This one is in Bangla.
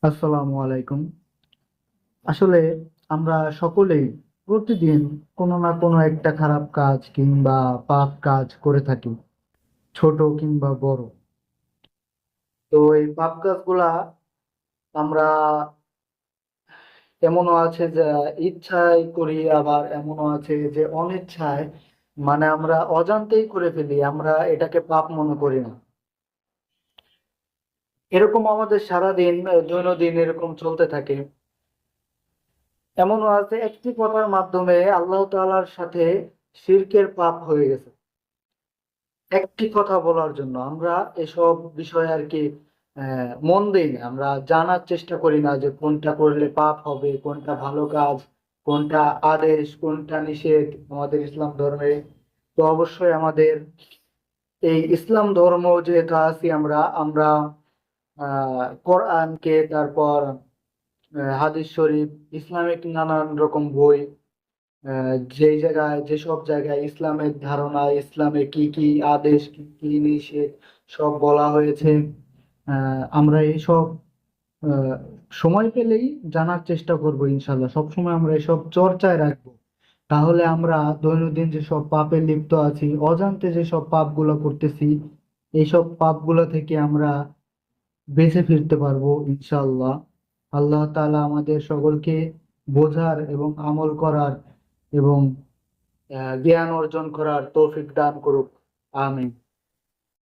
আসসালামু আলাইকুম। আসলে আমরা সকলেই প্রতিদিন কোনো না কোনো একটা খারাপ কাজ কিংবা পাপ কাজ করে থাকি, ছোট কিংবা বড়। তো এই পাপ কাজগুলা আমরা এমনও আছে যে ইচ্ছায় করি, আবার এমনও আছে যে অনিচ্ছায়, মানে আমরা অজান্তেই করে ফেলি, আমরা এটাকে পাপ মনে করি না। এরকম আমাদের সারাদিন দৈনন্দিন এরকম চলতে থাকে। এমনও আছে একটি কথার মাধ্যমে আল্লাহ তাআলার সাথে শিরকের পাপ হয়ে গেছে। একটি কথা বলার জন্য আমরা এসব বিষয়ে আর কি মন দেই না, আমরা জানার চেষ্টা করি না যে কোনটা করলে পাপ হবে, কোনটা ভালো কাজ, কোনটা আদেশ, কোনটা নিষেধ আমাদের ইসলাম ধর্মে। তো অবশ্যই আমাদের এই ইসলাম ধর্ম যেহেতু আছি আমরা আমরা কোরআনকে, তারপর হাদিস শরীফ, ইসলামিক নানান রকম বই, যেই জায়গায় যেসব জায়গায় ইসলামের ধারণা, ইসলামে কি কি আদেশ, কি কি নিষেধ সব বলা হয়েছে, আমরা এইসব আহ, সময় পেলেই জানার চেষ্টা করব। ইনশাল্লাহ সবসময় আমরা এসব চর্চায় রাখবো। তাহলে আমরা দৈনন্দিন যেসব পাপে লিপ্ত আছি, অজান্তে যেসব পাপগুলো করতেছি, এইসব পাপগুলো থেকে আমরা বেঁচে ফিরতে পারবো ইনশাআল্লাহ। আল্লাহ তাআলা আমাদের সকলকে বোঝার এবং আমল করার এবং জ্ঞান অর্জন করার তৌফিক দান করুক। আমিন।